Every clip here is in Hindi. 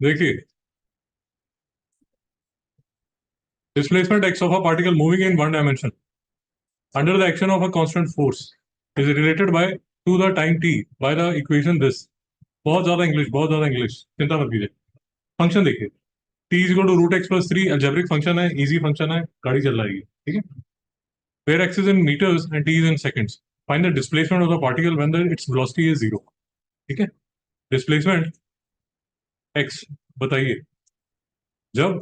देखिए, displacement x of a particle moving in one dimension under the action of a constant force is related by to the time t by the equation this. बहुत ज्यादा इंग्लिश, बहुत ज्यादा इंग्लिश, चिंता मत कीजिए। फंक्शन देखिए, t is equal to root x plus three, algebraic function है, इजी फंक्शन है, गाड़ी चल रही है, ठीक है। Where x is in meters and t is in seconds. Find the displacement of the particle when its velocity is zero. ठीक है, डिस्प्लेसमेंट x बताइए जब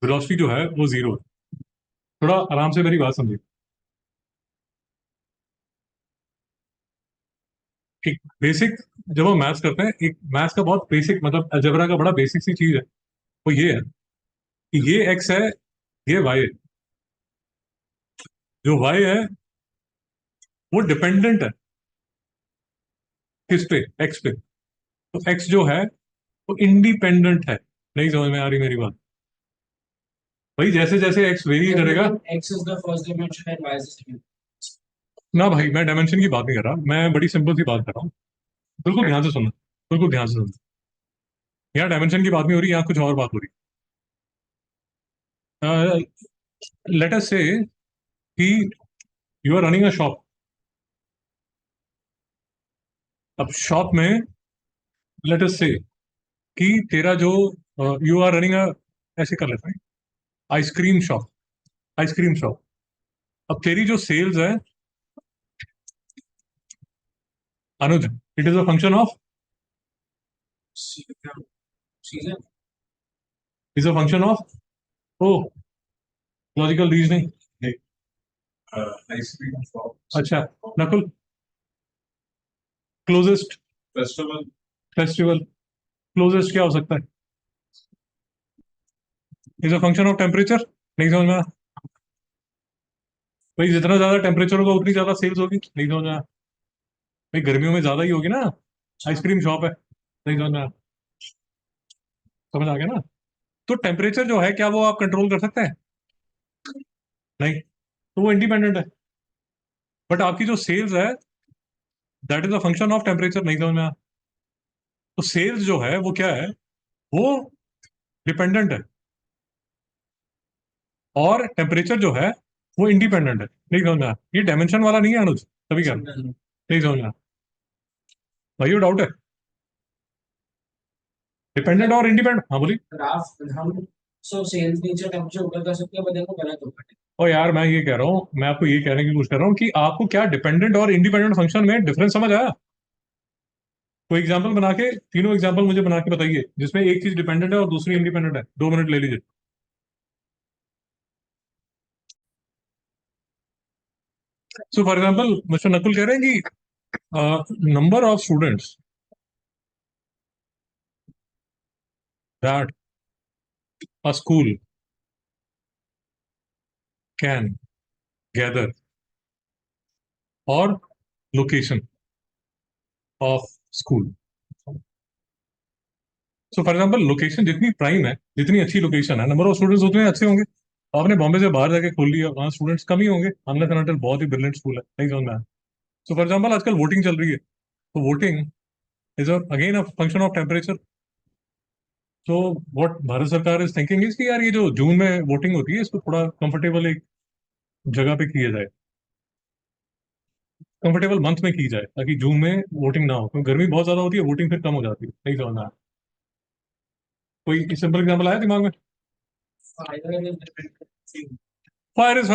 वेलोसिटी जो है वो जीरो है। थोड़ा आराम से मेरी बात समझिए। एक बेसिक, जब हम मैथ्स करते हैं, एक मैथ्स का बहुत बेसिक मतलब अलजेब्रा का बड़ा बेसिक सी चीज है, वो ये है कि ये एक्स है, ये वाई है। जो वाई है वो डिपेंडेंट है किस पे, एक्स पे। तो एक्स जो है वो इंडिपेंडेंट है। नहीं समझ में आ रही मेरी बात? भाई जैसे जैसे एक्स वेरी करेगा। X is the first dimension and Y is the second. ना भाई, मैं डायमेंशन की बात नहीं कर रहा, मैं बड़ी सिंपल सी बात कर रहा हूँ। बिल्कुल ध्यान से सुनना, बिल्कुल ध्यान से सुनना। यहाँ डायमेंशन की बात नहीं हो रही, यहाँ कुछ और बात हो रही। लेट अस से कि you are running a shop. अब शॉप में लेट अस से कि तेरा जो यू आर रनिंग अ, ऐसे कर लेते हैं, आइसक्रीम शॉप, आइसक्रीम शॉप। अब तेरी जो सेल्स है Anuj, it is a function of, Season. Is a function of, oh, logical reasoning. Ice cream shop. अच्छा Nakul, closest festival. Festival, closest क्या हो सकता है? Is a function of temperature. नहीं समझ में आया? भाई जितना ज्यादा टेम्परेचर होगा उतनी ज्यादा सेल्स होगी। नहीं समझ में आया? भाई गर्मियों में ज्यादा ही होगी ना, आइसक्रीम शॉप है। नहीं समझ में आया? समझ आ गया ना? तो टेम्परेचर जो है क्या वो आप कंट्रोल कर सकते हैं? नहीं, तो वो इंडिपेंडेंट है। बट आपकी जो सेल्स है that is a function of temperature. नहीं समझ में आया? तो सेल्स जो है वो क्या है, वो डिपेंडेंट है, और टेम्परेचर जो है वो इंडिपेंडेंट है। नहीं समझ में आया? ये डायमेंशन वाला नहीं है अनुज, तभी क्या नहीं समझ में आया? भाई ये डाउट है, डिपेंडेंट और इंडिपेंडेंट। हाँ बोली। ग्राफ हम सो सेल्स नीचे टेम्परेचर ऊपर कर सकते हैं, बट देखो गलत होगा. और यार मैं ये कह रहा हूँ, मैं आपको ये कहने की कोशिश कर रहा हूँ कि आपको क्या डिपेंडेंट और इंडिपेंडेंट फंक्शन में डिफरेंस समझ आया? कोई एग्जांपल बना के, तीनों एग्जांपल मुझे बना के बताइए जिसमें एक चीज डिपेंडेंट है और दूसरी इंडिपेंडेंट है। 2 मिनट ले लीजिए। So for example mister Nakul कह रहे हैं कि number of students that a school can gather और location of school. So for example location जितनी प्राइम है, जितनी अच्छी लोकेशन है, नंबर ऑफ स्टूडेंट्स उतने अच्छे होंगे। आपने बॉम्बे से बाहर जाके खोल लिया, वहाँ स्टूडेंट्स कम ही होंगे, अनलेस एंड अनटिल बहुत ही ब्रिलियंट स्कूल है। नहीं समझ में आया? सो फॉर एग्जाम्पल आजकल वोटिंग चल रही है, तो voting is again a function of temperature. तो व्हाट भारत सरकार इज थिंकिंग इज कि यार ये जो जून में वोटिंग होती है इसको थोड़ा कंफर्टेबल एक जगह पे किया जाए, कंफर्टेबल मंथ में की जाए, ताकि जून में वोटिंग ना हो, क्योंकि गर्मी बहुत ज्यादा होती है, वोटिंग फिर कम हो जाती है। नहीं समझ में आया? कोई सिंपल एग्जाम्पल आया दिमाग में? Fire is,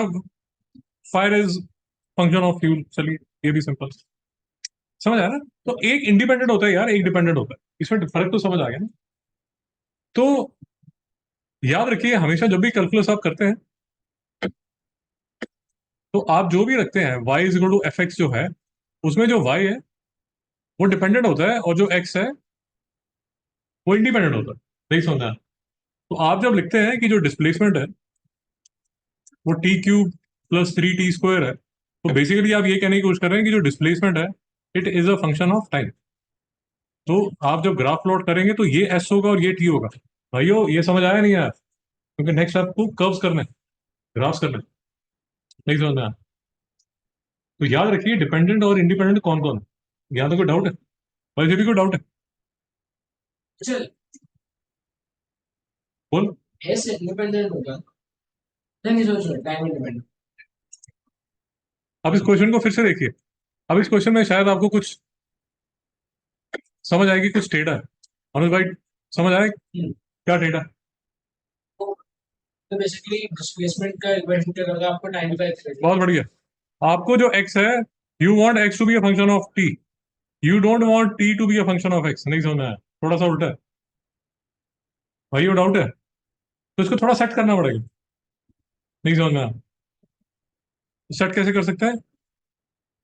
fire is function of fuel. चलिए, ये भी सिंपल समझ आया ना? तो एक इंडिपेंडेंट होता है यार, एक डिपेंडेंट होता है, इसमें फर्क तो समझ आ गया ना? तो याद रखिए, हमेशा जब भी कैलकुलस आप करते हैं तो आप जो भी रखते हैं y is equal to F x जो है, उसमें जो y है वो डिपेंडेंट होता है, और जो x है वो इंडिपेंडेंट होता है। नहीं समझा? तो आप जब लिखते हैं कि जो डिस्प्लेसमेंट है वो T cube plus three T square है, तो बेसिकली आप ये कहने की कोशिश कर रहे हैं कि जो डिस्प्लेसमेंट है it is a function of time. तो आप जब ग्राफ प्लॉट करेंगे तो ये एस होगा और ये टी होगा। भाइयों ये समझ आया नहीं आया? क्योंकि नेक्स्ट आपको कर्व्स करने, ग्राफ्स करने। नहीं समझ में आया? तो याद रखिए डिपेंडेंट और इंडिपेंडेंट कौन कौन है। यहाँ तो कोई डाउट है? भाई जी भी कोई डाउट है? चल बोल। एस इंडिपेंडेंट होगा, नहीं सोचो टाइम इंडिपेंडेंट। अब इस क्वेश्चन को फिर से देखिए। अब इस क्वेश्चन में शायद आपको कुछ समझ आएगी, कुछ टेढ़ा है। अनुज भाई, समझ आए क्या टेढ़ा? तो बेसिकली डिस्प्लेसमेंट का इक्वेशन क्या करगा आपको टाइम का एक्सप्रेशन। बहुत बढ़िया। आपको जो x है, you want x to be a function of t, you don't want t to be a function of x। नहीं समझ में आया? थोड़ा सा उल्टा है भाई, वो डाउट है तो इसको थोड़ा सेट करना पड़ेगा। नहीं समझ में आया? सेट कैसे कर सकते हैं?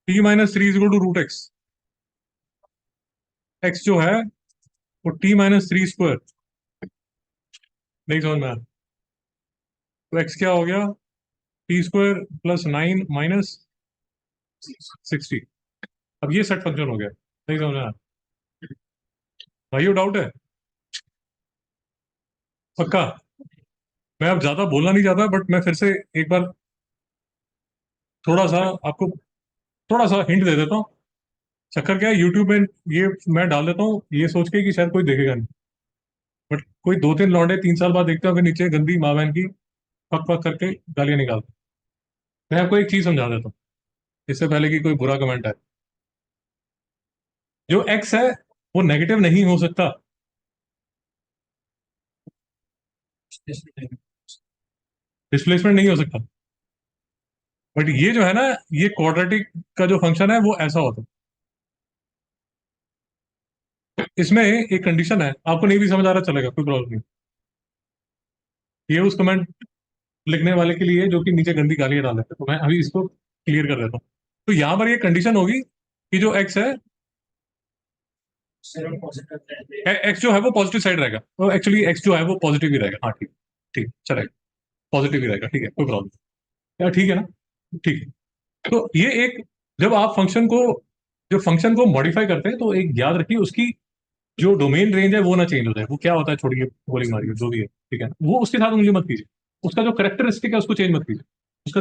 t minus three is equal to root x. X जो है वो t माइनस थ्री स्क्वायर। नहीं समझ में आया? तो x क्या हो गया? T square plus nine minus sixty. अब ये सेट फंक्शन हो गया। नहीं समझ में आया? भाई वो डाउट है पक्का? मैं अब ज्यादा बोलना नहीं चाहता, बट मैं फिर से एक बार थोड़ा सा आपको थोड़ा सा हिंट दे देता हूँ। चक्कर क्या है, यूट्यूब में ये मैं डाल देता हूँ ये सोच के कि शायद कोई देखेगा नहीं, बट कोई दो तीन लौंडे 3 साल बाद देखते हैं, फिर नीचे गंदी माँ बहन की पक पक करके गालियां निकालते हैं। मैं आपको एक चीज समझा देता हूँ इससे पहले कि कोई बुरा कमेंट आए। जो एक्स है वो नेगेटिव नहीं हो सकता। डिस्प्लेसमेंट नहीं हो सकता। बट ये जो है ना, ये क्वाड्रेटिक का जो फंक्शन है वो ऐसा होता है। इसमें एक कंडीशन है, आपको नहीं भी समझ आ रहा चलेगा, कोई प्रॉब्लम नहीं। ये उस कमेंट लिखने वाले के लिए जो कि नीचे गंदी गालियां डाल देते हैं, तो मैं अभी इसको क्लियर कर देता हूँ। तो यहाँ पर ये कंडीशन होगी कि जो एक्स है, सिर्फ पॉजिटिव। एक्स जो है वो पॉजिटिव साइड रहेगा, तो एक्चुअली एक्स जो है वो पॉजिटिव ही रहेगा। हाँ ठीक, ठीक चलेगा, पॉजिटिव ही रहेगा, ठीक है कोई प्रॉब्लम। यार ठीक है ना? ठीक है। तो ये एक, जब आप फंक्शन को मॉडिफाई करते हैं तो एक याद रखिए, उसकी जो डोमेन रेंज है वो ना चेंज हो जाए। वो क्या होता है, छोड़िए गोली मारिए जो भी है, ठीक है, वो उसके साथ उंगली मत कीजिए। उसका जो करेक्टरिस्टिक है उसको चेंज मत कीजिए। उसका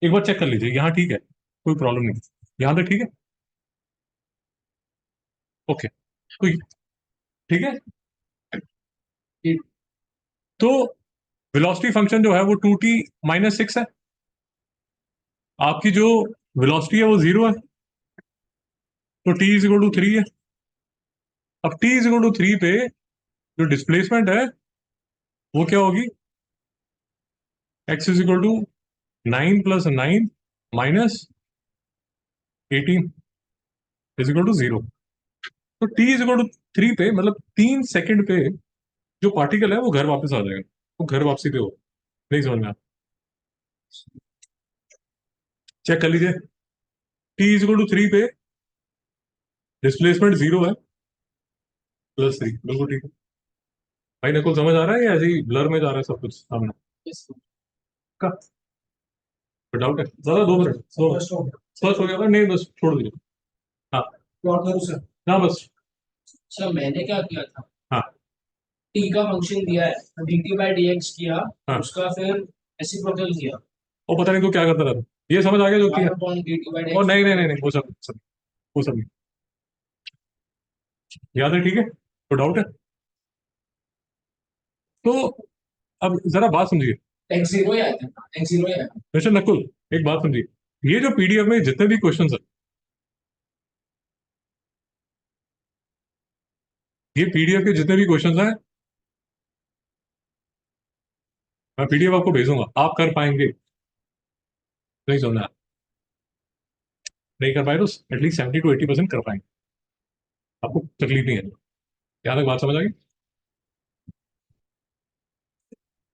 एक बार चेक कर लीजिए, यहाँ ठीक है, कोई प्रॉब्लम नहीं, यहाँ तक ठीक है। ओके, तो ठीक है। तो वेलोसिटी फंक्शन जो है वो 2t-6 है। आपकी जो वेलोसिटी है वो 0 है, तो t इज इक्वल टू 3 है। अब t इज इक्वल टू 3 पे जो डिस्प्लेसमेंट है वो क्या होगी? x is equal to 9 + 9 minus 18 is equal to 0। तो t इज इक्वल टू 3 पे, मतलब 3 सेकंड पे जो पार्टिकल है वो घर वापस आ जाएगा। वो घर वापसी पे हो। नहीं समझ में आया? चेक कर लीजिए। t इज इक्वल टू 3 पे डिस्प्लेसमेंट 0 है, +3, बिल्कुल ठीक है। भाई नकुल समझ आ रहा है या ऐसे ही ब्लर में जा रहा है सब कुछ सामने का? डाउट है ज्यादा? 2 मिनट, 2 मिनट स्पष्ट हो गया था? नहीं बस छोड़ दीजिए। हाँ, प्लॉट करूँ सर? हाँ बस। सर मैंने क्या किया था, हाँ टी का फंक्शन दिया है dt बाई dx किया, हाँ, उसका फिर रेसिप्रोकल किया, वो पता नहीं तो क्या करता रहता। ये समझ आ गया जो कि 1 अपॉन dt बाई और dx। नहीं नहीं नहीं नहीं, वो सब नहीं याद है, ठीक है, तो डाउट है। तो अब जरा बात समझिए x जीरो ही आया था, x जीरो ही आया था। मिस्टर नकुल, एक बात समझिए। ये जो पीडीएफ में जितने भी क्वेश्चंस है, ये पीडीएफ के जितने भी क्वेश्चंस हैं, मैं पीडीएफ आपको भेजूंगा, आप कर पाएंगे? नहीं समझना? नहीं कर पाए तो एटलीस्ट 70 to 80% कर पाएंगे, आपको तकलीफ नहीं है। यहाँ तक बात समझ आ गई?